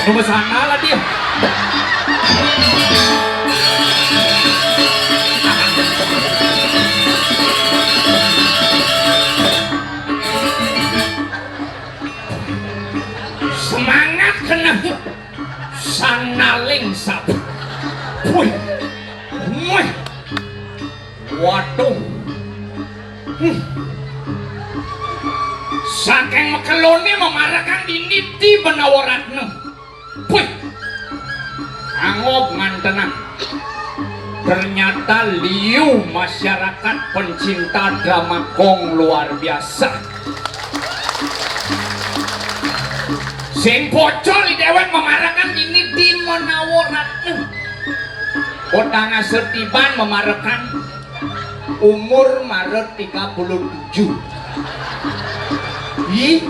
Nomor sana lah dia. Semangat kena sanaling sap. Wih, wih, waduh. Saking mekelone memarakan diniti benawaratna. Wih, angob ngantenang. Ternyata liu masyarakat pencinta drama gong luar biasa. Sing bocor di dewek memarakan ini di menawaratna. Kota Ngasertiban memarakan umur Maret 37. Ih,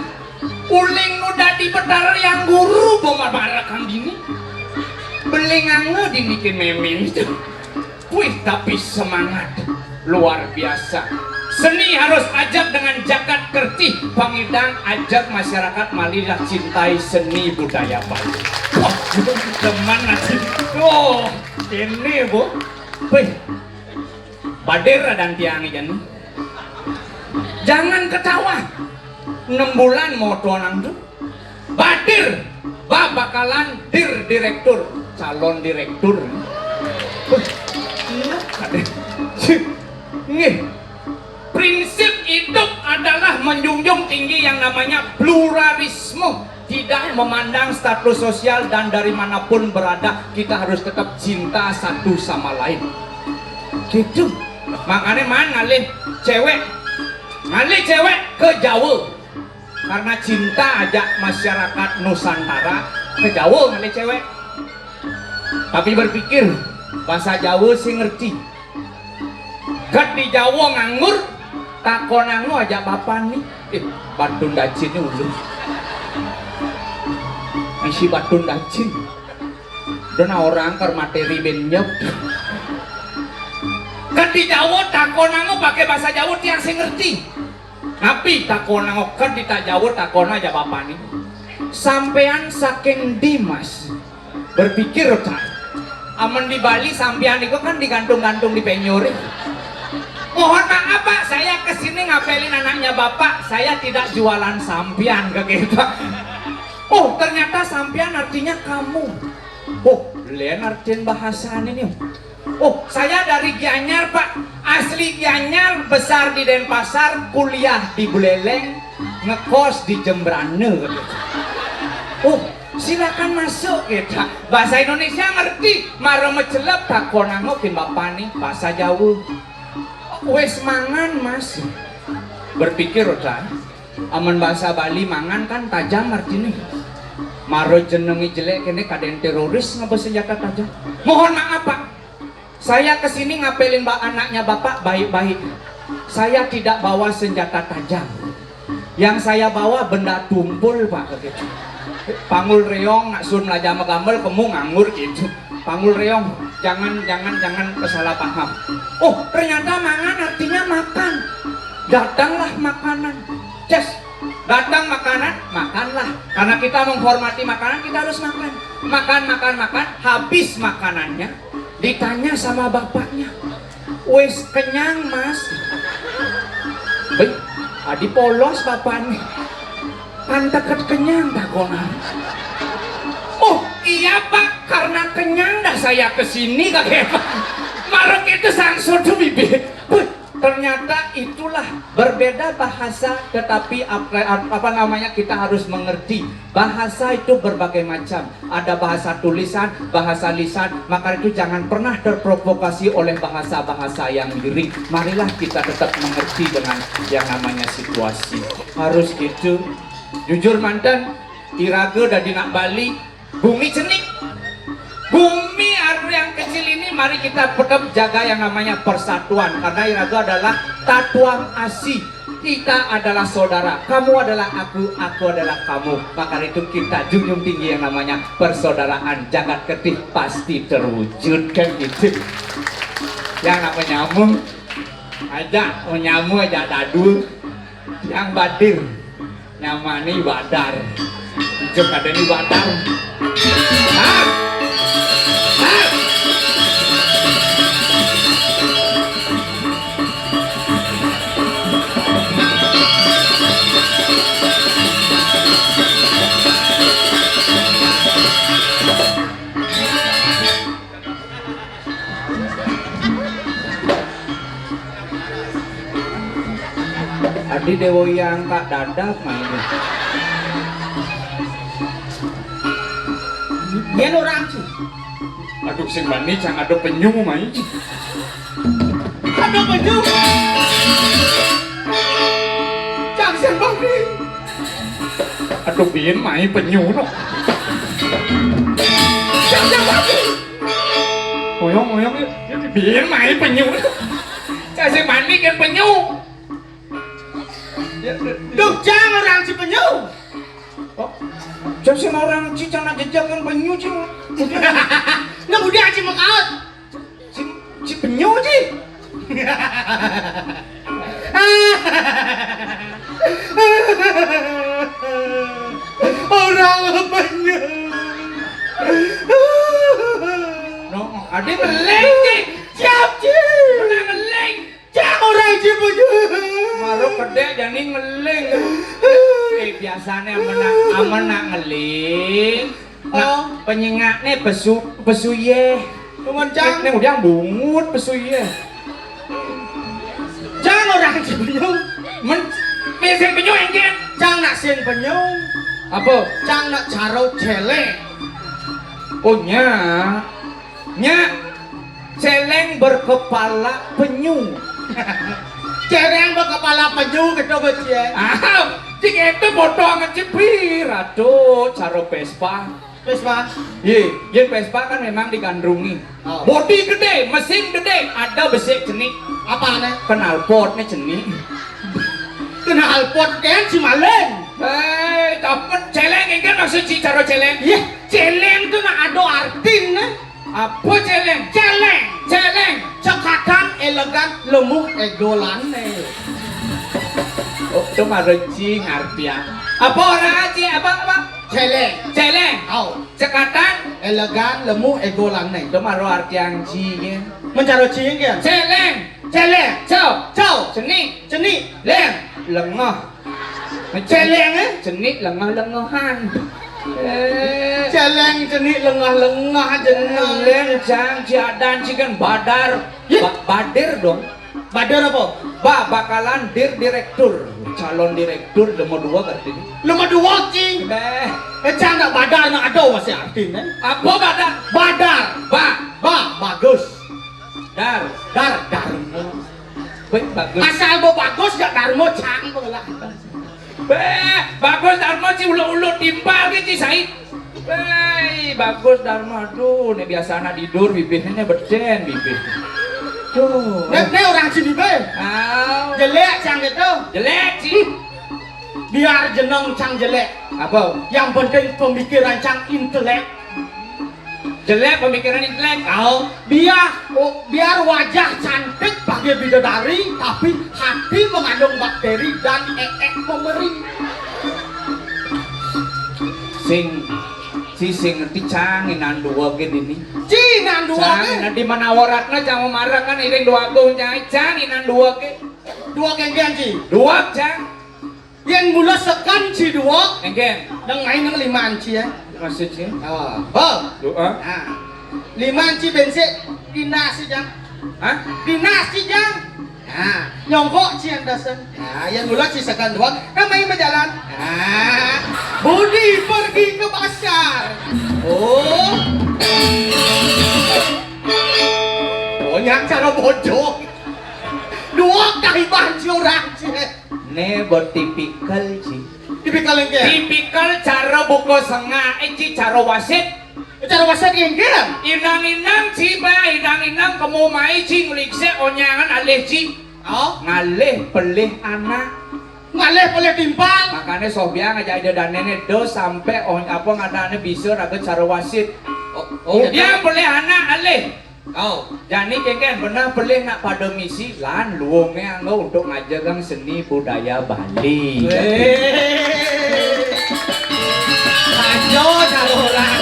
uling nu dadi bedar yang guru memarakan dini. Belengange dinikin memin itu. Wih, tapi semangat luar biasa. Seni harus ajak dengan jagat kerti. Pangidang ajak masyarakat Malilah cintai seni budaya Bali. Wah, teman nanti. Oh, ini bu. Wih, badir dan tiang ini. Jangan ketawa. 6 bulan mau tuanang tuh. Badir, bakalan direktur, calon direktur. Nih, prinsip hidup adalah menjunjung tinggi yang namanya pluralisme. Tidak memandang status sosial dan dari manapun berada, kita harus tetap cinta satu sama lain. Gitu. Makanya ngalih cewek ke Jawa. Karena cinta ajak masyarakat Nusantara ke Jawa ngalih cewek. Tapi berpikir bahasa Jawa sih ngerti. Kat di Jawa nganggur, takonang lu aja bapak nih. Batun dacin ini ulun. Isi batun dacin. Dan orang ke materi benyep. Kat di Jawa takonang lu pakai bahasa Jawa tiang sih ngerti. Tapi takonang lu kat di Jawa takonang aja bapak nih. Sampean saking Dimas berpikir tak. Aman di Bali sampean itu kan digantung-gantung di penyuri. Mohon maaf Pak, saya kesini ngapelin anaknya Bapak. Saya tidak jualan sampean ke kita. Oh, ternyata sampean artinya kamu. Oh, belian artiin bahasa ini. Oh, saya dari Gianyar Pak. Asli Gianyar, besar di Denpasar, kuliah di Buleleng, ngekos di Jembrane. Oh, silakan masuk kita. Bahasa Indonesia ngerti, maro mecelep takonang ngokin bapak nih bahasa Jawa. Wes mangan Mas. Berpikir udah. Aman bahasa Bali mangan kan tajam artinya. Maro jenengi jelek kene kaden teroris ngapa senjata tajam. Mohon maaf Pak. Saya kesini ngapelin anaknya Bapak baik-baik. Saya tidak bawa senjata tajam. Yang saya bawa benda tumpul Pak gitu. Panggul reong nak sun laja megambel kamu nganggur gitu. Panggul reong jangan kesalah paham. Oh, ternyata mangan artinya makan. Datanglah makanan. Just datang makanan, makanlah. Karena kita menghormati makanan, kita harus makan. Makan. Habis makanannya, ditanya sama bapaknya. Wes kenyang Mas. Baik, adi polos bapaknya. Kan deket kenyang takonan. Oh iya Pak, karena kenyang dah saya kesini kakek Pak. Marok itu sangsur tuh bibit. Ternyata itulah berbeda bahasa, tetapi apa namanya kita harus mengerti bahasa itu berbagai macam. Ada bahasa tulisan, bahasa lisan, maka itu jangan pernah terprovokasi oleh bahasa-bahasa yang lirik. Marilah kita tetap mengerti dengan yang namanya situasi. Harus gitu. Jujur mantan, Iraga dan Dinak Bali, bumi cenik. Bumi yang kecil ini mari kita tetap jaga yang namanya persatuan. Karena Iraga adalah tatuang asi. Kita adalah saudara, kamu adalah aku adalah kamu. Maka itu kita junjung tinggi yang namanya persaudaraan. Jagat ketih pasti terwujud kan gitu. Yang namanya nyamuk aja, nyamu aja dadu. Yang badir nyamani badar. Jok ada nih badar. Ah. Ah. Adi Dewo yang tak dadap mainnya. Yen orang sih. Aduh sing mani cang ada penyu main. Ada penyu. Cang sing mani. Aduh biyen main penyu no. Cang sing mani. Oyong ya biyen main penyu. Cang sing mani kan penyu. Duh, cang orang si penyu. Oh, cang sing orang cicang nak jejak kan penyu cing. Nah udah aja makaut. Si penyu cing. Orang penyu. No, ade meleng cing. Siap cing. Orang meleng. Cang orang si penyu. Maru gede jadi ngeling. Biasanya aman ngeling. Oh. Penyengaknya besu ye. Cuman cang. Ini udah bungut besu ye. Cang orang si penyu. Biasanya penyu enggen. Cang nak sin penyu. Apa? Cang nak caro celeng. Oh nya celeng berkepala penyu. Celeng berkepala penyu gitu betul. Ah, cik itu potongan cepir. Aduh, caro Vespa. Vespa. Yen Vespa kan memang digandrungi. Oh. Bodi gede, mesin gede, ada besi jenik. Apa nih? Knalpotnya jenik. Kena alpot kan si maleng. Tapi celeng ini kan maksud si caro celeng. Iya, celeng tuh nak ada artin nih. Apa celeng? Celeng cekatan elegan lemuk egolan nih. Oh, itu maruncing artian. Apa orang aja? Apa? Celeng. Oh, Cekatan. elegan lemuk egolan nih. Itu maru artian cinya. Mencari cing kan? Celeng. Cow. Ceni. Leng. Lengoh. Celeng Jenik lengoh-lengohan. Celeng jenik lengah-lengah jeneng. Leng jang ciadan cikan badar. Badir dong. Badar apa? Bakalan direktur. Calon direktur nomor 2 berarti. Lemah dua cing. Cang nak badar nak ada masih artin nih. Apa badar? Badar. Bagus. Dar. Bagus. Asal bo bagus gak darmo cang lah. Bagus Dharma sih ulo-ulo timpal gitu Said. Bagus Dharma tuh, nih biasa anak tidur bibirnya beden bibir. Tuh. Nih orang sini be. Jelek cang itu. Jelek sih. Biar jeneng cang jelek. Apa? Yang penting pemikiran cang intelek. Jelek pemikiran intelek. Biar wajah cantik pakai bidadari, tapi hati mengandung bakteri dan memeri. Sing ngerti canginan dua gini nih. Cinan dua ke? Canginan di mana waratna cang marah kan iring dua go canginan dua ke? Dua genggen ci. Dua cang. Yang mula sekan ci dua. Enggen. Nang main nang limaan ci ya. Maksudnya? Doa. Nah, limaan ci bensek dinasi jang. Hah? Dinasi jang. Nah, nyongkok ci andasan. Nah, yang mula ci sekan dua. Kan main berjalan. Nah, Budi pergi ke pasar. Oh. Banyak cara bodoh. Dua kali banci orang ci. Ne bertipikal sih. Tipikal yang kayak. Tipikal cara buku sengah, ci cara wasit. Cara wasit yang kayak. Inang-inang ci ba, inang-inang kamu mai ci ngulikse onyangan alih ci. Oh, Ngalih pelih anak. ngalih boleh timpal. Makanya Sobia ngajak ide dan nenek do sampai apa ngadane bisa raga cara wasit. Dia pelih anak alih. Jadi kengken benar pelih nak pada misi lan luongnya anggo untuk ngajarkan seni budaya Bali. Lanjut saluran.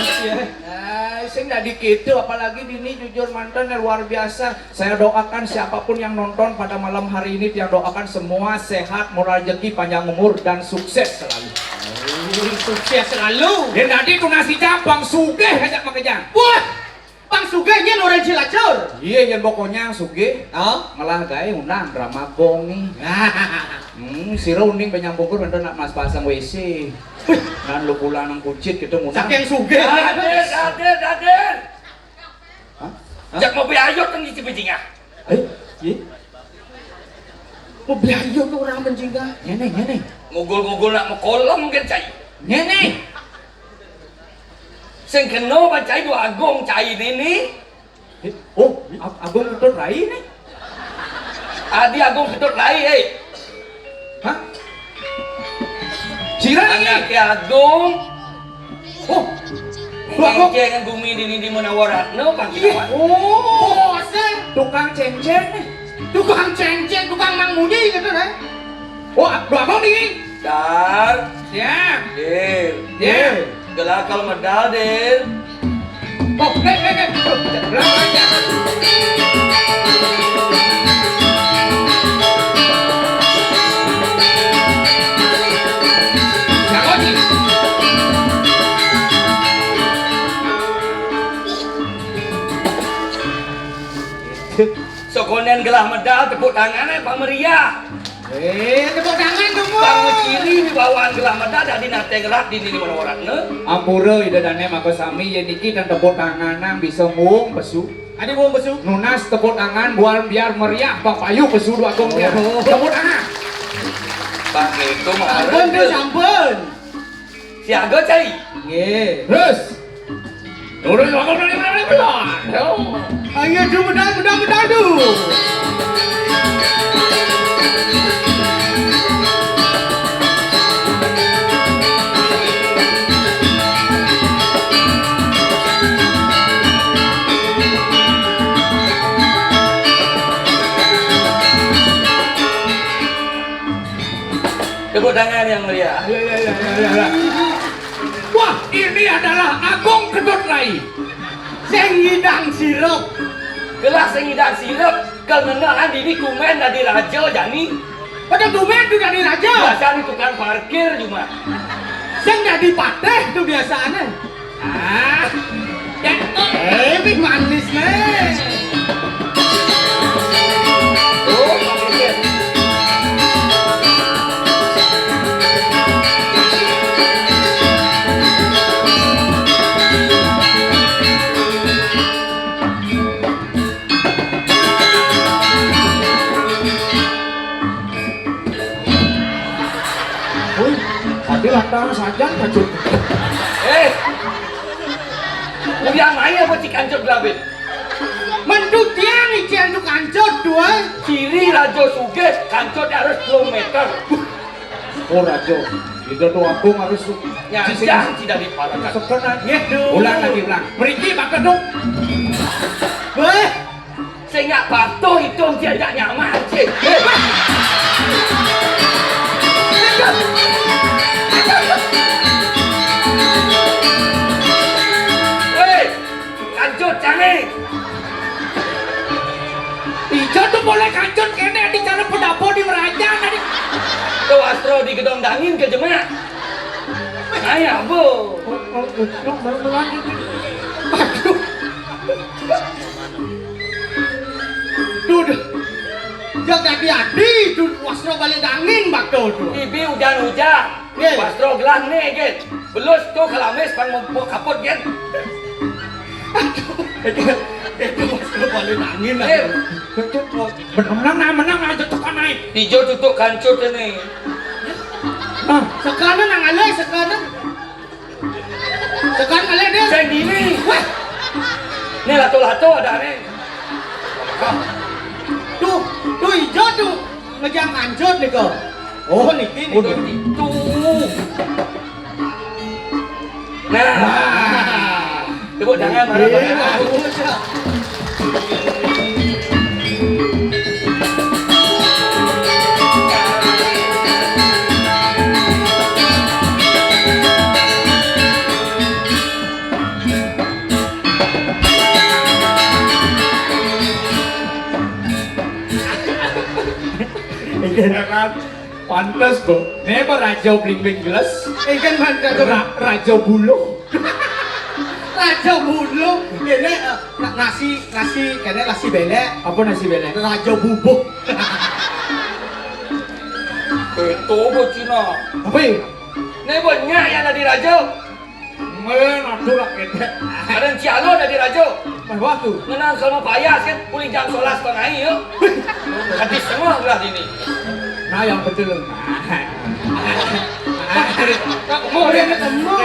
Sing dari gitu, apalagi Dini jujur mantan yang luar biasa. Saya doakan siapapun yang nonton pada malam hari ini, yang doakan semua sehat, murah rezeki, panjang umur dan sukses selalu. Sukses selalu. Dan tadi itu nasi campang sugeh aja makanya. Wah, Bang Sugihnya orang Cilacap. Iya, yang pokoknya sugeh. Oh, Malah gaya undang drama gongi. Sira uning penyambungkur bentar nak mas pasang WC. Dan lu pulang nang kucit gitu mundang. saking sugih. Aden. Hah? Jak mau biayot kan di bijingah. Iya. Mau belajar tuh orang penjingga. Nyene. Ngugul nak mau kolam mungkin cai. Nyene. Sing kena bancai dua agong cai ini. Oh, abang betul rai nih. Adi agong ketut lai Hah? Sira Anak ini. agong. Oh. Lu agong. Jangan bumi di Munawaratno panggilan. Oh, sen. Tukang cencen nih. Tukang ceng-ceng, tukang Mang Mudi gitu deh. Oh, lu abang nih. Dar. Ya. Dir. Gelakal medal dir. Oh, belakang. Sokonen gelah medal tepuk tangannya Pak Meriah. Tepuk tangan dong. Bang Ciri bawaan gelah medal dari nate gerak di Munawaratno. Ampura ida dane mako sami ye niki dan tepuk tanganan bisa muung pesu. Ada bom besuk. Nunas tepuk tangan buat biar meriah papayu pesu dua agong biar. Tepuk tangan. Bang itu mah. Sampun tuh sampun. Siaga cai. Nggih. Terus. Turun agong dari belakang. Ayo tuh medal tuh. Tepuk tangan yang meriah. Wah, ini adalah Agong Kedut Rai. Sing hidang sirup. Gelas sing ngidang sirup kengenaan dini kumen dari raja jani. Pada dumen tuh dari raja. Biasa tukang parkir cuma. Sing jadi pateh tuh biasanya. Dan Bih manis nih. Oh, parkir. tadi lantaran saja ngajut. Udah main apa cik anjot gelabin? Mendut tiang ician tuh kancot dua. Ciri Rajo Suge kancot harus 10 meter. Oh Rajo, itu tuh Agung harus Nyajang tidak diparakan. sebenarnya. Ulang lagi ulang. Beriki makan dong. Weh, Saya nggak patuh itu dia tidak nyaman cik. Weh, kancut canggih. Ijo tuh boleh kancut kene di cara pendapo di Meraja tadi. Tuh Astro di gedong dangin ke jemaah. Ayah bu. aduh. Duh, jak hati-hati, tuh wasro balik angin bakto tuh. Ibi hujan-hujan. Ye. Astro gelang nih gen. Belus tuh kelames pang mau kaput gen. Itu wasro balik angin lah. Eh, Menang aja tekan naik. hijau tutup kancut ini. Sekarang nang alay, sekarang. Sekarang alay dia. Saya gini. Wah, Ini lato-lato ada nih. tuh hijau tuh ngejang kancot nih kok. Oh, niki nih. Udah. Itu. Nah. Tepuk tangan marah-marah. Ya kan? Pantes kok. Ini apa Raja Bling-Bling Gelas? Ikan mantap tuh. Raja Buluh. Raja bulu. Ini nasi kene nasi belek. Apa nasi belek? Raja bubuk. Itu bu Cina. Apa ya? Ini banyak yang ada di Rajo. Men, aduh lah kete. Ada yang cialo ada di Rajo. Mahwah tuh. Ngenang sama payah kan, pulih jam 11 setengah yuk. Hati semua belah ini. Nah yang betul. Mau dia ketemu.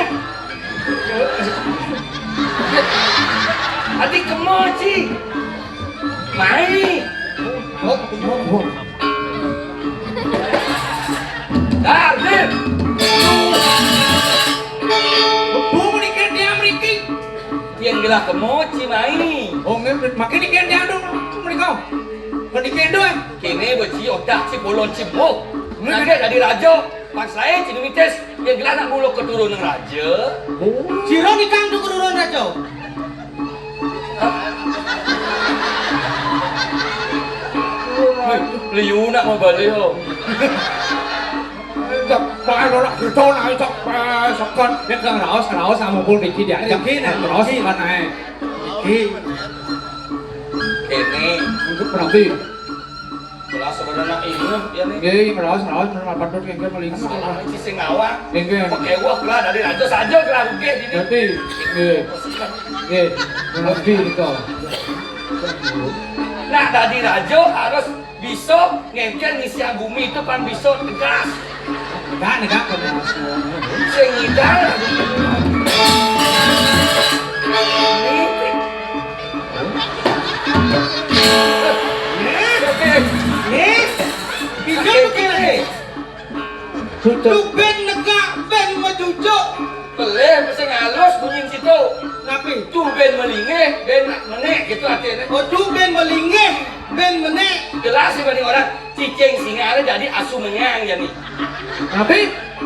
Hati kemoci. Mai. Dardir. Bu menikah di Amerika. Yang gelah kemoci mai. Oh, makin nikah di Andong menikah. Menikah doang. Kini beci otak ci bolon ci mok. Nanti dari Rajo. Pas lain ci numites yang gelah nak buluk keturunan Raja. Jiro nikang tuh keturunan Raja. Liu nak mau balik yo. Pak orang kita nak sokon dia kan raos sama pun dikit dia. Jadi raos kan naik. Kini Untuk berarti. belah sebenarnya ini ya nih. Gini raos normal patut yang kita paling. Masalah ci sing ngawang. Gini. Pakai wah gelah dari Rajo saja gelah rugi ini. Berarti. Gini. Berarti itu. Nah dari Rajo harus bisa ngengkel ngisi bumi itu pan bisa tegas. Negak kan. Sing ngidal. Tuh ben negak ben majujuk. Boleh mesti ngalus bunyi situ. Napi? Tuh ben melingeh, ben nak menek gitu artinya. Oh tuh ben melingeh, ben menek. Jelas sih banding orang cicing singa jadi asu menyang ya nih. Tapi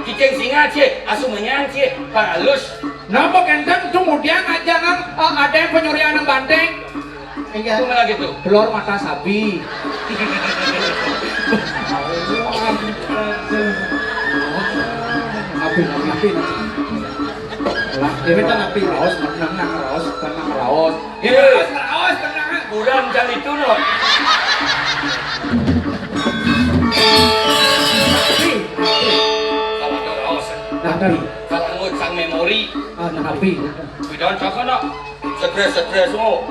Cicing singa cie, asu menyang cie, halus. napa kenten kemudian aja kan ada yang penyurian yang banteng. Itu malah gitu. Telur mata sapi. Napi. Lah, ini kan napi raos, tenang raos. Raos, tenang. Kurang jangan itu loh. Kalau ada raos, Napi. kalau ngut sang memori, Napi. bidon cakap nak stres semua.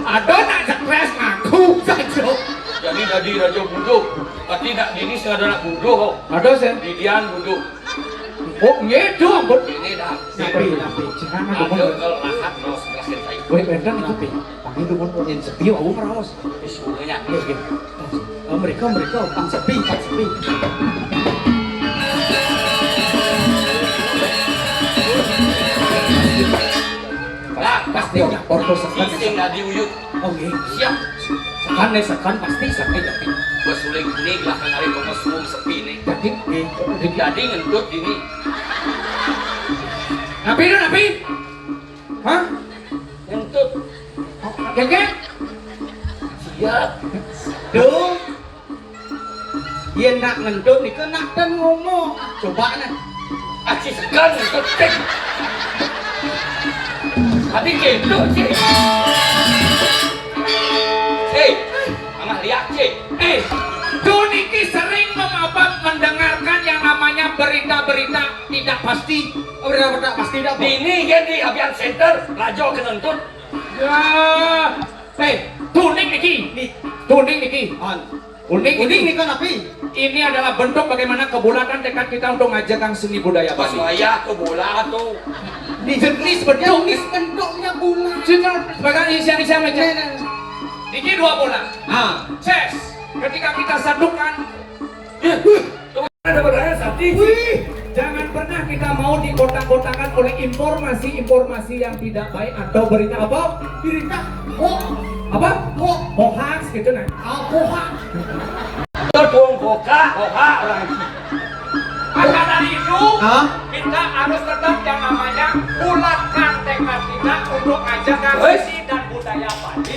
Ada nak stres ngaku saja. Jadi tadi raja buduk, tapi nak dini sudah nak buduk. Ada sih. Didian buduk. Oh, gitu ampun. Ini dah. Napi. Jangan Ada ada kalau lahat raos kelasin saya. Woi, bentang napi. Tapi itu pun yang sepi, aku merawas. Semuanya. Mereka pan sepi. Lah, Pasti ada porto sekan. sising nggak diuyut. Oke. Siap. Sekan pasti sampai jadi. Basuling ini lah kan hari pengosum sepi nih. Jadi, Jadi ngentut ini. napi. Hah? Ngentut. Keke? Siap. Duh. Dia nak ngentut nih kena dan ngomong. Coba nih. Aci segan ngentut cek. Tadi gitu cek. Hei, mama lihat cek. Tuniki sering mendengarkan yang namanya berita-berita tidak pasti. Berita pasti dah. Ini kan di Abian Center, Rajo kenentut. Ya, tuning niki. Unik Unik nih kan api. ini adalah bentuk bagaimana kebulatan tekad kita untuk ngajarkan seni budaya Pas Bali. wayah ke bola tuh. Di jenis bentuk bentuknya bulan. sebagai inisiatif meja. Ini 2 bola. Ah. Chess. Ketika kita satukan, Ada berani sakti. jangan pernah kita mau dikotak-kotakan oleh informasi yang tidak baik atau berita apa? Berita hoax. Apa? Hoax gitu nah. Hoax. Tutung hoka orang. Maka dari itu, Hah? kita harus tetap yang namanya bulatkan tekad kita untuk ajarkan Woi. seni dan budaya Bali.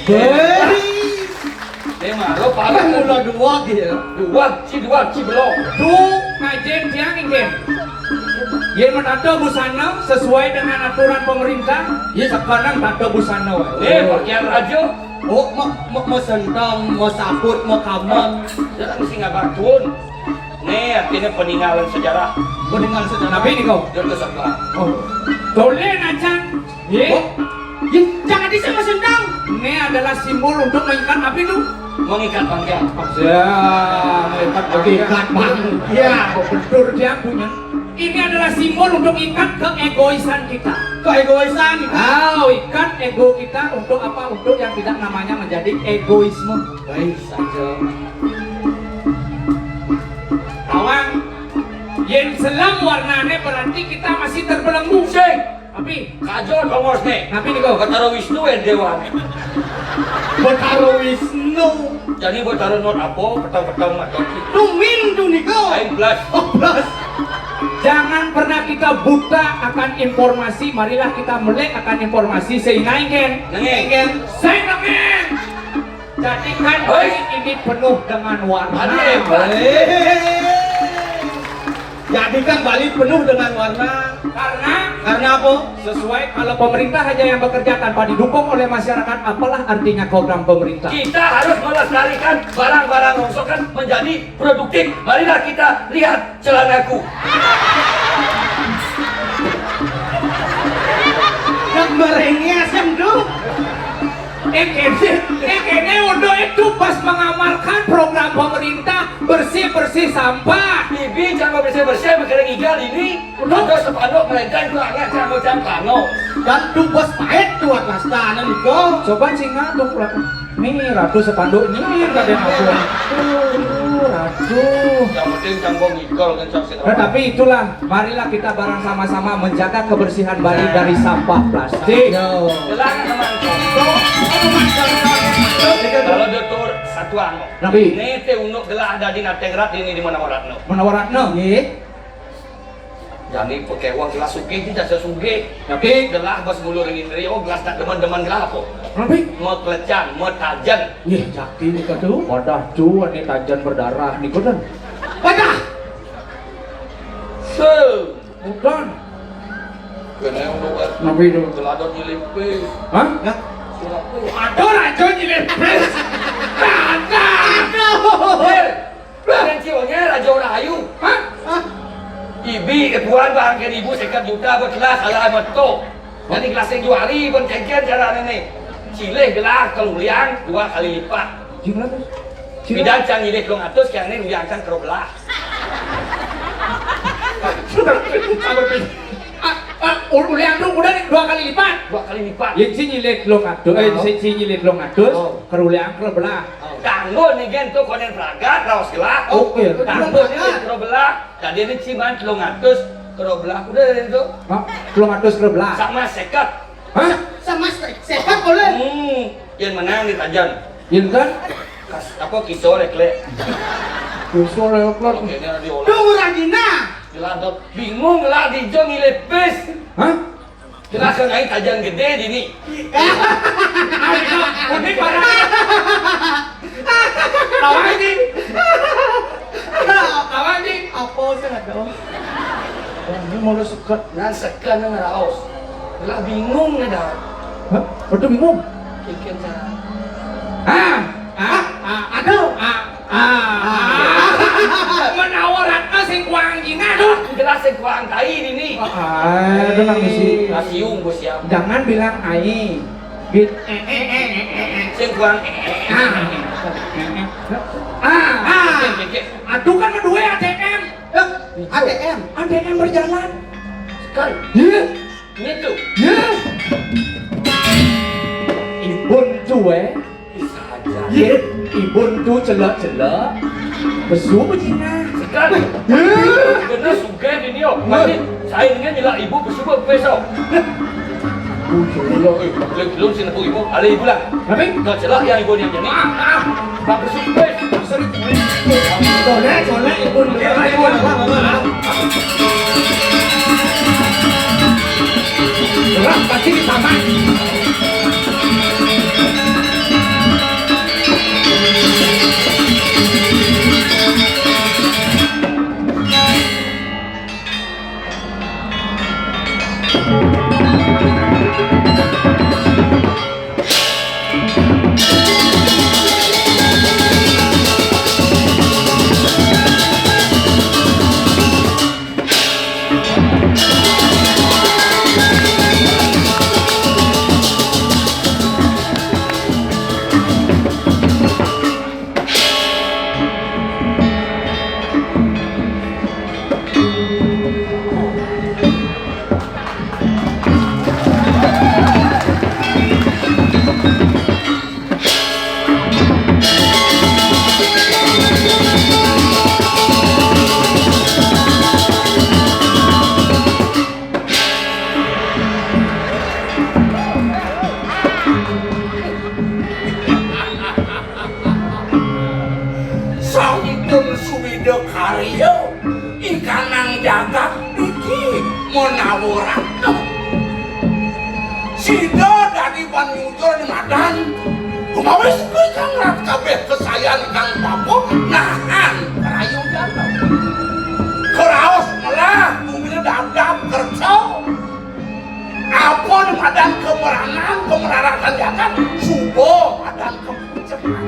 Tema, lo Apa parah mula dua gitu. dua ci belum. Tuh ngajen tiang ingin. Ye menato busana sesuai dengan aturan pemerintah. Ye sekarang tato busana. Pakaian raja. Oh, mau sentang, mau saput, mau kaman. Jangan mesti ngabatun. Nih, artinya peninggalan sejarah. Dengan sejarah. Tapi ini kau. Dia ke sebelah. Oh. Boleh acan. Ye. Oh, jangan disama sendang. Ini adalah simbol untuk mengikat api tuh. Mengikat panggilan. Ya, mengikat bang. Ya, betul dia punya. Ini adalah simbol untuk ikat keegoisan kita. Keegoisan. Ikat ego kita untuk apa? Untuk yang tidak namanya menjadi egoisme. Baik saja. Kawan, yang selam warnanya berarti kita masih terbelenggu. Sing, Tapi, kajol bangos nih. tapi nih kau. Kata Wisnu ya dewa. Betaro Wisnu. Jadi buat taruh not apa, petang-petang mati. Tumin tuh nih kau. Lain plus. Oh, plus. Jangan pernah kita buta akan informasi. Marilah kita melek akan informasi sehingga ingin. Nengeng. Saya ingin. Jadikan Hei. ini penuh dengan warna. Adi hebat. Jadikan Bali penuh dengan warna. Karena apa? Sesuai kalau pemerintah hanya yang bekerja tanpa didukung oleh masyarakat, apalah artinya program pemerintah? Kita harus melestarikan barang-barang rongsokan menjadi produktif. Marilah kita lihat celanaku. Yang merengnya sendu. Kene udah itu pas mengamalkan program pemerintah bersih sampah. Bibi jangan bersih-bersih berkering igal ini. Udah sepanduk melentang kurangnya macam kano. Dan tuh bos pahit tuh atas tanah nih kau. Coba singa tuh nih ratu sepanduk ini kadang aku. Ratu. Yang penting canggung igal kan Nah, tapi itulah, marilah kita bareng sama-sama menjaga kebersihan Bali dari sampah plastik. Jelas teman. Kalau dokter satu anu. Nabi. Ini teh unuk gelah ada di Natengrat ini di mana waratno. Menawaratno. Jadi pakai uang gelas suge itu jasa suge. Tapi Gelah bos ngulur ini dari oh gelas tak deman-deman gelah apa? Nabi. Mau kelecan, mau tajan. Ih, jaki nih kadu. Wadah cu, ini tajan berdarah nih kudan. Wadah. Se. Kudan. Kena yang luar. Nabi itu. Gelah dot nyelipis. Hah? Ya. Aduh, racu nyelipis. Kalian ciumnya Raja Rahayu. Hah? Ibi, puan bang ke ibu sekat juta buat gelas ala meto. Jadi gelas yang juari pun cengken cara nenek. Cileh gelas keluliang 2 kali lipat. Jumlah tuh. Bidan cang nyilih kelong atus yang ini luliang cang kerok gelas. Uliang tuh udah 2 kali lipat. 2 kali lipat. Yang si nyilek long atus, si nyilek long atus, keruliang kebelah. Tanggo nih gen tuh konen peragat raos gelas. Oke. Tanggo nih kerok belah. Tadi ini ciman kelong atus kerok belah. Udah itu. Hah? Long atus kebelah. Sama sekat. Hah? Sama sekat boleh. Yang menang di tajan. Yang kan? Kas apa kisah rekle. Kusol lekot. Oke ini diolah. Tuh rajina. Diladot bingung lah di jong ilepis. Hah? Jelas kan aing tajan gede di ini. Ini parah. Tawa ini. Tawa ini. Apa sih nggak tahu? Ini mau sekat. Nan sekan nang raos. Lah bingung nih dah. Hah? Betul bingung. Kikian cara. Aduh. Menawaran sing kuang gina tuh. Jelas yang kurang tai di ini. Itu nangis sih. Nasiung bos ya. Jangan bilang ai. Git. Sing kurang. Kikik. Aduh kan kedua ATM. ATM. ATM berjalan. Sekali. Iya. Ini tuh. Iya. Ibun cuwe. Bisa aja. Iya. Ibun cu celak-celak. Besu begina. Sekali. Bener suge di ini yo. Nanti saya ingin nyelak ibu besok besok. Belum sih nepu ibu. Ada ibu lah. Tapi Nggak celak yang ibu yang jadi. Bang besok bes. Soleh ibun Gerah pasti di taman. ide karya ikanang jagat iki menawaran sida dari Banyujo di Madan kumawis kuwi kang rat kabeh kesayan kang papo nahan rayu jagat keraos melah bumi dadap kerja apa di Madan kemerangan kemeraratan jagat subo Madan kepucepan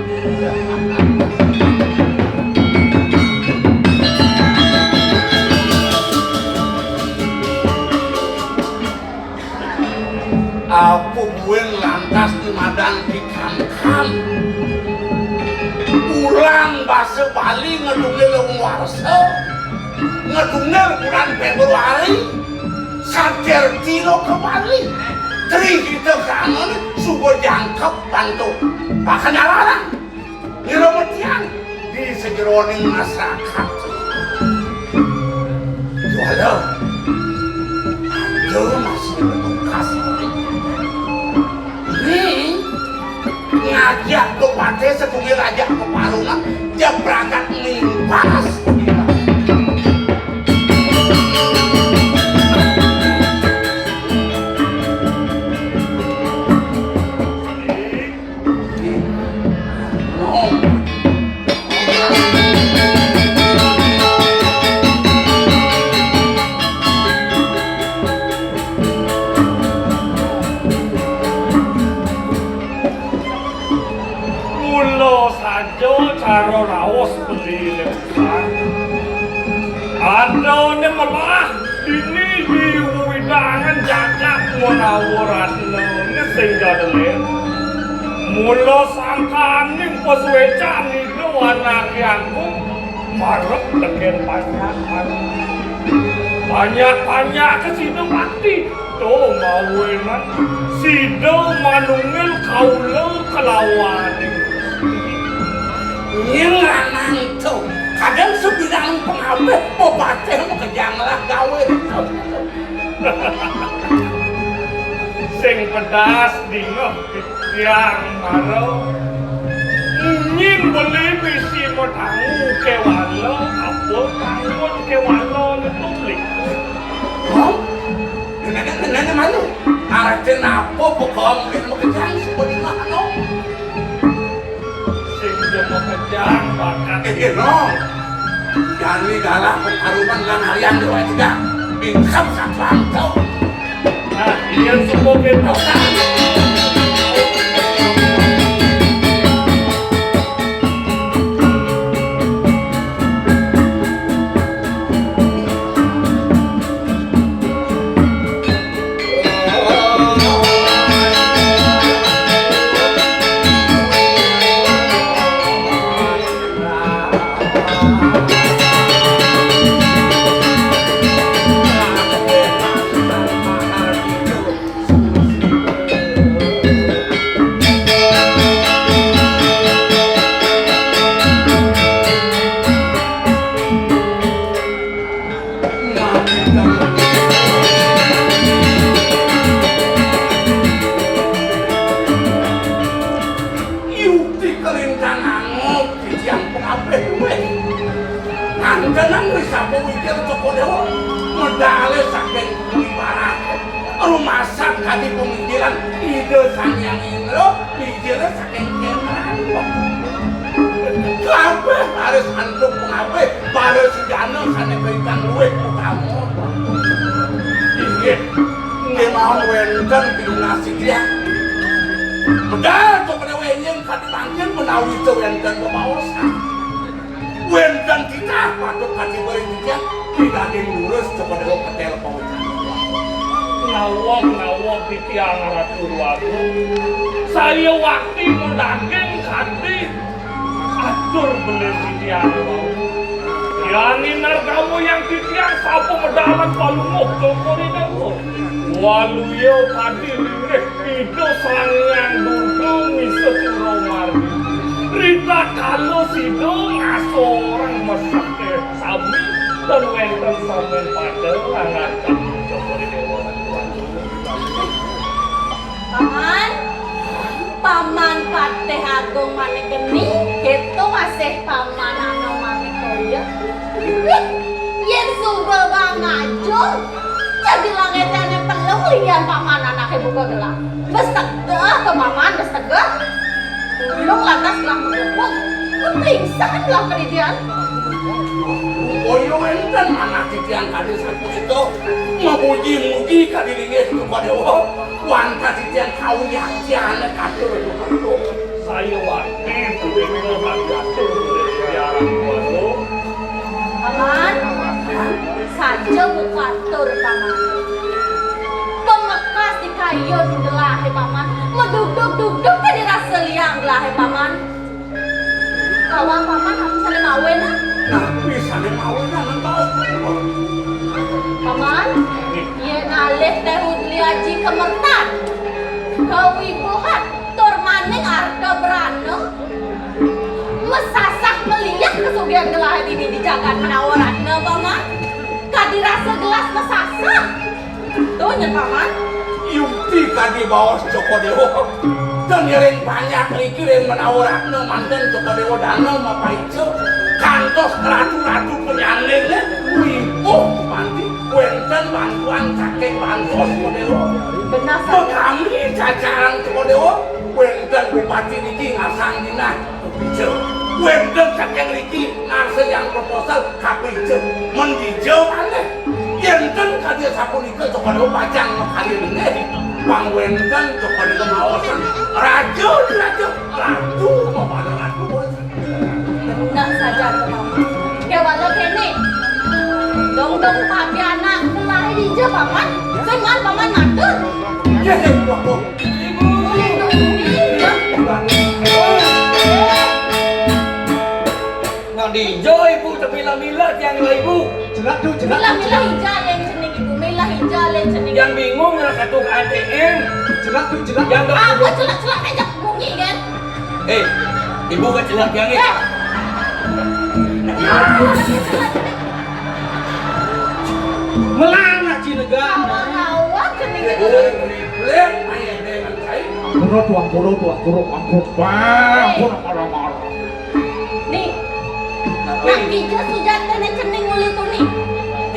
aku buen lantas di Madan di kam ulang bahasa Bali ngedungil warsa ngedungil bulan Februari sadir tino ke Bali tri kita kangen subuh jangkep bantu bahkan larang ngirometian di sejeroning masyarakat jualan aduh masih betukas ngajak ke pate setunggi raja ke Parungan dia berangkat mimpas karo raos beli lebusan ada ne malah ini di widangan jajak menawaran ne sehingga delen mula sangkaning peswecan itu anak aku marep tegen banyak ke situ mati tuh mawenan sido manungil kaula kelawan nyeranang itu kadang sebidang pengabeh bobateh mau kejanglah gawe sing pedas dingok tiang maro ingin beli bisi motangu kewalo apa tangun kewalo netulik oh nenek malu artian apa pokok mau kejang seperti mana mau kejang bakat no jani galak pertarungan dengan harian dua tiga bingkam satu angkau nah iya semua kita rumasan kadi pemikiran ide sanyang ini pikirnya saking keman kabeh harus antuk pengabeh pada sejana sana berikan luwih kamu inget ngemahon wenten pilih nasi dia udah kepada wenyeng kadi mangkin menawi itu wenten kebawasan wenten kita patut kadi berikan tidak lurus kepada hotel pawasan nawak di tiang ratu ruagu saya waktu mendaging kadi atur beli di tiang mau yaninar kamu yang di tiang sapu medalan palungok jokori demo walu yo kadi lirik itu sangyang dudung iso suromardi Rita kalau sido ngasorang masak ke sami dan wenten sambil pada langatkan jokori dewa Paman Patih Agung Manegeni itu masih paman anu Mami Koya Yen sumber bang ngajung. Jadi langetan yang peluh lian paman anaknya buka gelang. Bes tegah ke paman, bes tegah. Ulung lantas gelang mengumpul. Pingsan lah kedidian. Oyo enten anak titian kadi satu itu memuji-muji kadi dingin kepada Allah. Wanta titian kau yakian katur itu. Saya wakti begitu hati-hati dari kuano. Paman, saja bukan tur paman. Pemekas di kayu gelah paman. Meduk-duk-duk tadi rasa liang gelah paman. Kawan paman harus saling mawen. Nah, bisa dimauin dengan baik. Paman, ye nalih tehud liaji kemertan. Kau ibu hat tur maning arda berana. Mesasak melihat kesugihan gelah ini di jagat menawaratna paman. Kadi rasa gelas mesasak. Tuh nyen paman. Yukti kadi bawas Joko Dewo. Dan yang banyak mikir yang menawarakna mantan Joko Dewo dana mapaijo. Kantos ratu-ratu penyalingnya wimpuh mandi wenten bantuan saking bansos Kodewo. Benar saja. Kami jajaran Kodewo wenten bupati niki ngasang dina kepijo. Wenten saking niki ngasih yang proposal kapijo mendijo aneh. Yenten kadia sapunika Kodewo pajang kali ini. Bang wenten Kodewo mawasan raju mepada ratu. Benar saja paman. Kewala kene. Dong-dong tapi anak mulai hijau paman. Seman paman matur. Ya, waduh. Nah dijo ibu termilah-milah tiang lah ibu. Jelak tuh, jelak. Milah hijau yang cening ibu. Milah hijau yang cening. Yang bingung lah satu ATM. Jelak tuh, jelak. Yang gak Apa celak-celak aja bunyi kan? Ibu gak celak yang ini. Melana Cinegana. Awak cening ibu. Lem ayah dengan saya. Puro ampun, bang, puro marah-marah. Nih. Nak hijau sujata yang cening muli tu nih.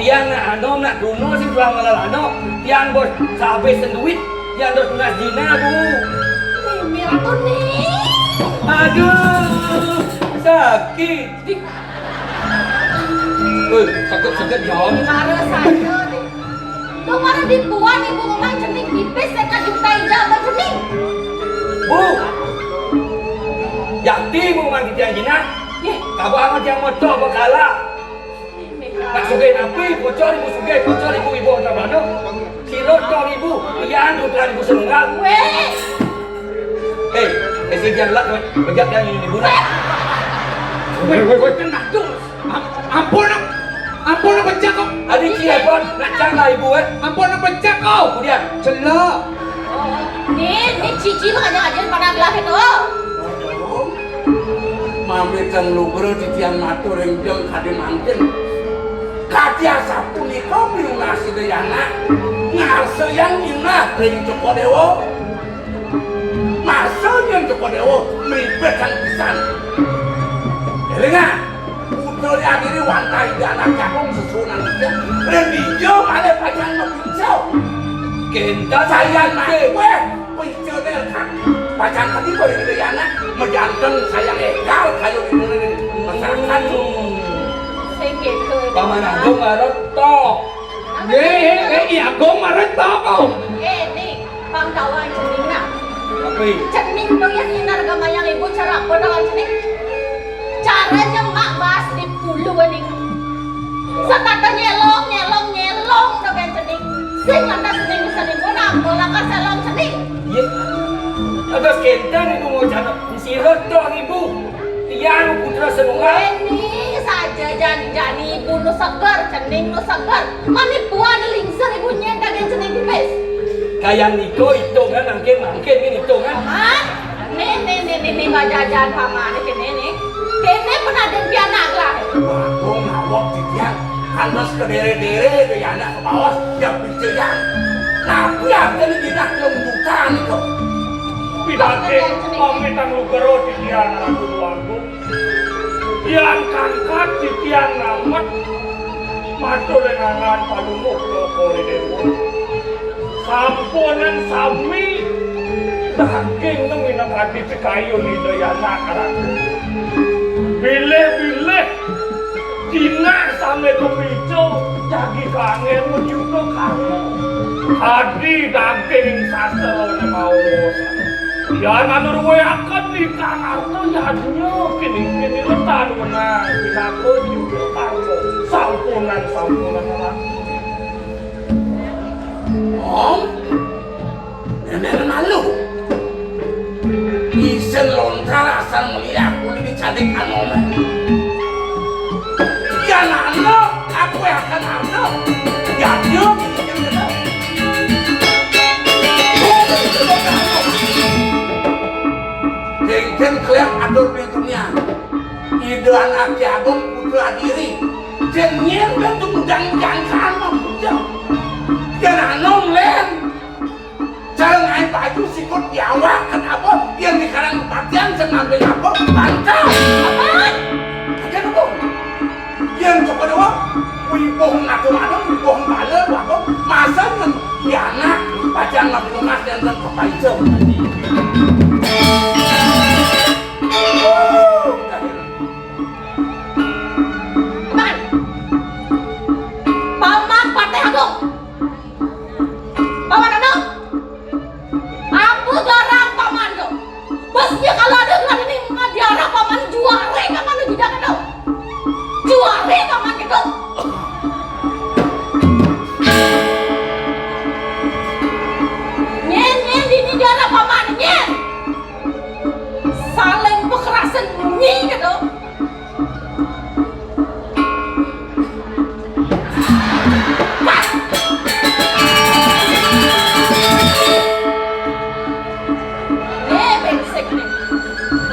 Tiang nak ano nak duno sih tulang malah ano. Tiang bos kehabisan duit. Tiang dos lunas jina bu. Mimil tu nih. Aduh sakit. Sakit jauh. Marah saja deh. Tuh marah di tuan ibu ngomong cening tipis saya kasih hijau apa cening. Bu. Yakti bu mandi tiang jina. Kamu amat yang mau coba kalah. Nak sugih api, bocor ibu orang mana? Silot kau ibu, iyan utran ibu sengal. Weh. Si yang lak, bejak yang ini ibu nak. Woi, kena tuh. Ampun pecah kau. Adik siapa? Nak canglah ibu Ampun pecah kau. Kemudian, Jelak. Nih cici mah ngajarin pada gelah itu. Mami kang lugro di tiang matur yang jeng kadi mangkin. Kadia sapunika piungasi dayana ngarse yang inah ring Joko Dewo. Masa yang Joko Dewo meribetan pisan. Elinga, putra akhiri wantai dana cakong sesunan dia. Rendijo male pajang ngepincau. kita Sayang gue, pincau del kan. Pajang tadi boleh dayana menjanteng sayang egal kayu ini masyarakat. Segitu. paman agung marot tok. Iya, gue marah tau kau. Nih, bang kawan cening nak. Tapi Cening dong yang inar gamayang ibu cara apa dengan cening? Caranya mak bahas di puluh nih. Setata nyelong dengan cening. Sing lantas cening bisa dibuang, bola selong cening. ya, ada kita nih mau cakap sirot tok ibu. Tiang putra senungal. Ini saja jani ibu nu segar, cening nu segar. Mani puan lingser ibunya kagak cening pipis. Kayak niko hitungan mungkin ini hitungan. Paman, nih nggak jajan paman ini. Kene penaden pianak lah. Waduh ngawak di tiang. Kandas ke dere-dere dayana ke bawah yang pincau. Tapi apa ini tidak lembukan itu. Pinake pamitang lugero di tiang ratu tuanku. Tiang kangkat di tiang namat matur nenangan panumuh Joko Dewa. Sampunan sami daging teminang hati pikayon ni Dayana karaku. Bilih-bilih dina sampai kepicu jagi kangen menyuka kamu. Hadi daging sastra ni mau. Ya nanur we akan di Kangarto ya kini letan menang binaku juga kamu sampunan lah. Om, nenek malu. Isen lontar asal melihat kulit cantik kamu. Ya nano, aku akan nano. Ya dia. Jengken kalian adur pintunya. Ide anak jagung putra diri. Jengnya bentuk udang jangkaan mempunyai. Jangan nonglen. Jangan air baju sikut diawak kenapa? Yang di karang kepatian senambil apa? Bantau. Apaan? Aja dulu. Yang coba doang. Wibohong atu-atu, wibohong bala, apa? Masa yang anak bacaan lagi lemas dan kepaicem. Paman Patih Agung. Paman Agung. Aku garang paman tuh. Bosnya kalau ada gelar ini ngadiara paman juare paman tuh tidak ada. Juare paman gitu. Nyen ini diara paman nyen. Saling kekerasan bunyi gitu.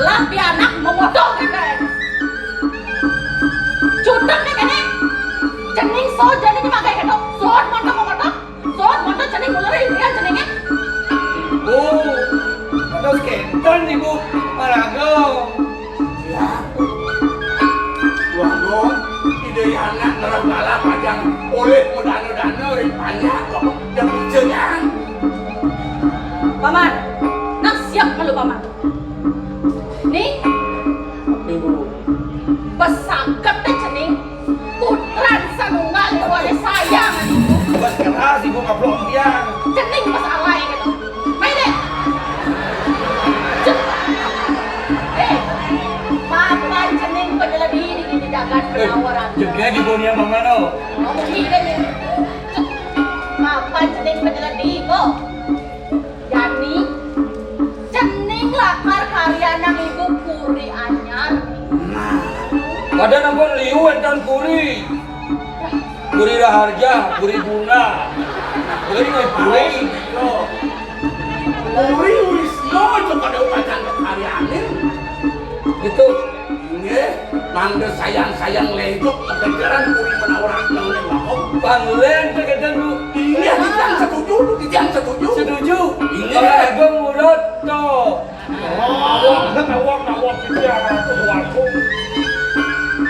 Lampi anak memotong kan? Cutek nih kan? Cening so jadi dipakai kan? Soal motor cening mulai dia ceningnya. Ibu, terus kenton ibu Maragong. Waduh, ide anak neragala pajang oleh modana-dana orang banyak kok yang bicara. Paman, nak siap malu paman. Nih, Ibu, pesangket deh cening. Putran sanungal keluarga sayang. bos keras ibu ngaplok dia. Cening masalah ya gitu. Main deh. Papan cening penjeladi di jagat penawaran. Juga di dunia mangano. Ngomong gini nih. Papan cening penjeladi kok. Yani cening lakar karya nang ibu puri anyar. Kadang nampun liu entan puri. Puri raharja, puri guna. Puri ngai puri. Uri semua coba ada upacaan kekaryaanin. Gitu. Ini mangga sayang ledok kejaran uri menawaran nang lembako. Panglen kegiatan lu. Ini yang setuju. Setuju. Ini. Maragong murot to. Nawak bicara tuaku.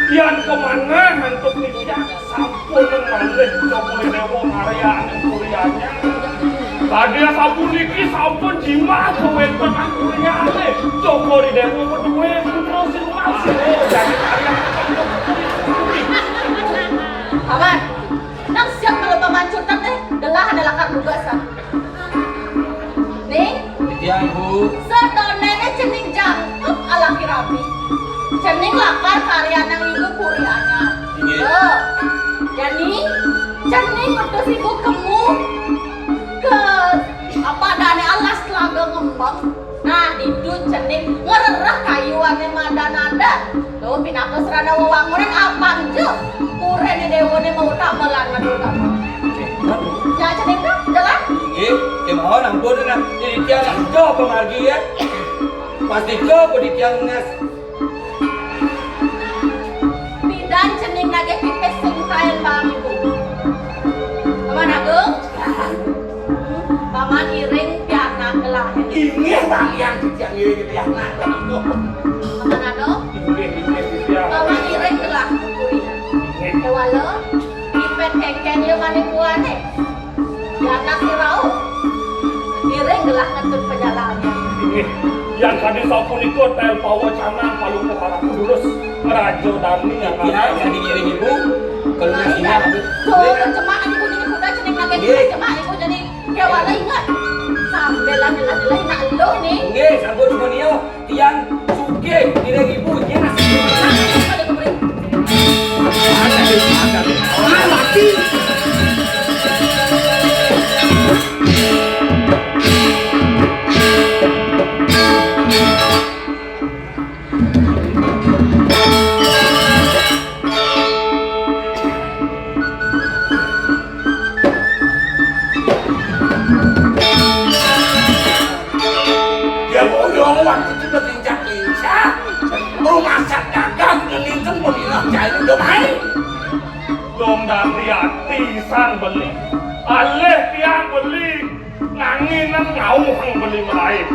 Kian kemana hantu tidak sampun malih Joko Dewa ngaryaan kuliahnya. Tadi sampun iki sampun jimat kewen tenan kuliahnya. Joko Dewa berdua putra Silmas. Jadi karya Paman, nang siap kalau paman curtat deh. Delah adalah kar nugasan. Nih, Ya ibu. sedonene cening jangkep ala kirabi. Cening lakar karya nang ibu puri anyar. Iya. Tuh. Yani cening utus ibu kemu ke apa dane alas telaga ngembang. Nah, itu cening ngererah kayuane madanada. Tuh pinaka serana wewangunan apang je. Kurene dewone mau tak melan madura. Ya cening dah jalan. Mau nampun na jadi tiang jo pemargi ya. Pasti jo di tiang nes. Bidan cening nage pipes sing kaen bang ibu. Paman Agung. Paman iring piana kelahin. Ini bang yang ini anak. Paman Agung. Paman iring kelah kukurina. Ewalo. Pipe sampai kengkeng ya maning buane. Ya nasi rau. Ireng gelah ngentut perjalanan. Yang tadi sampun itu tel pawa canang palu pohara kudurus rajo dami yang Ya, jadi ngiring ibu. Kalau nasi Ingat, habis. tuh cuma ibu jadi kuda cening nake kuda cuma ibu jadi kewala ingat. Sambil lagi nak lo nih. Nggih, sampun semuanya tiang suge ngiring ibu nya nasi. Ada keberi. Mati. Dia boyong waktu itu bertinjak-injak. Rumah sak dagang ngelinteng peminah jahil udah main. dom dan riati sang beli aleh tiang beli nganginan ngauhang beli melayu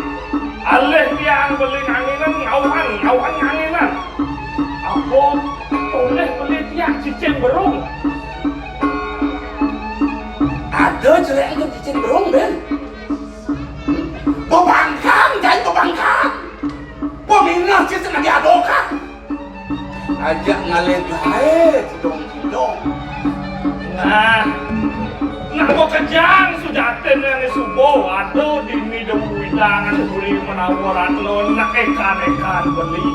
aleh tiang beli nganginan ngauhan nganginan aku boleh beli tiang cicing berung Ada jelek itu cicing berung, Ben. Bebangkang, jadi bebangkang. Peminah cicing lagi adokan. Ajak ngalet-ngalet, cidong-cidong. nah mau kejang sudah tenang subuh aduh di midung widangan beli menawaran lo nak ekan beli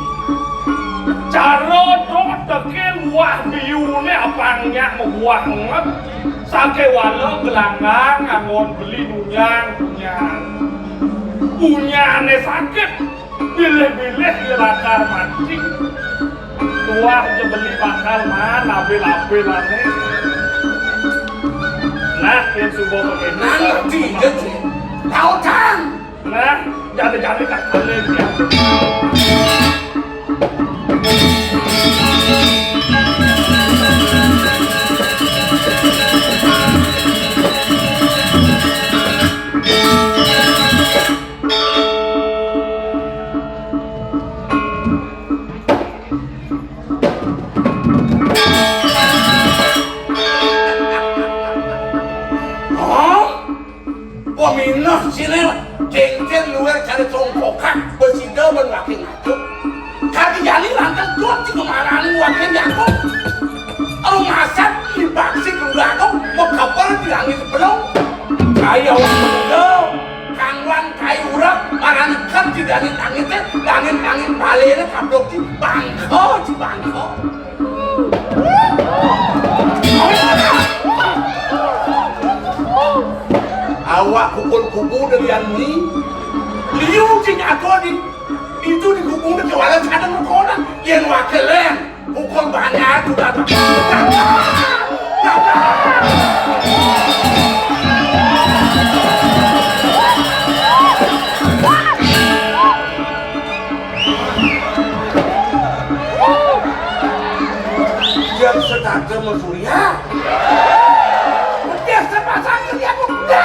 cara dot tekil wah biune apangnya buah nget sake walau gelanggang angon beli punya ane sakit bilih-bilih dilakar mancing tuah aja beli bakal mana bil-bil ane nah yang subuh begini Nah, ngerti, jadi. Tahu kan? nah jadi kat kalian ya Peminah sini ceng-ceng luar cari tongkokan bersidah berwakil ngajuk kaki jali lantas tuan si kemarahan wakil ngajuk masak dibaksi keluarga mau kabar di langit sebelum kaya orang muda kangwan kayu urak marah nekat di langit balenya kablok di bangko awak kukul-kukul dari yang ini liu cing atau itu dikukul dari kawalan cadang berkonan yang wakilnya kukul banyak sudah yang sedang mesurya biasa pasang kerja muda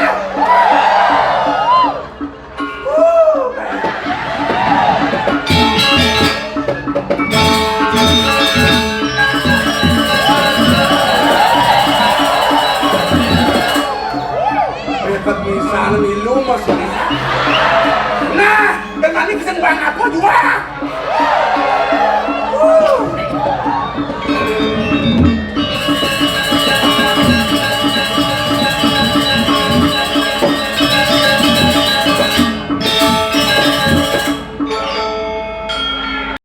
Dekat misalnya milu masurya nah dengan ini kesempatan aku juga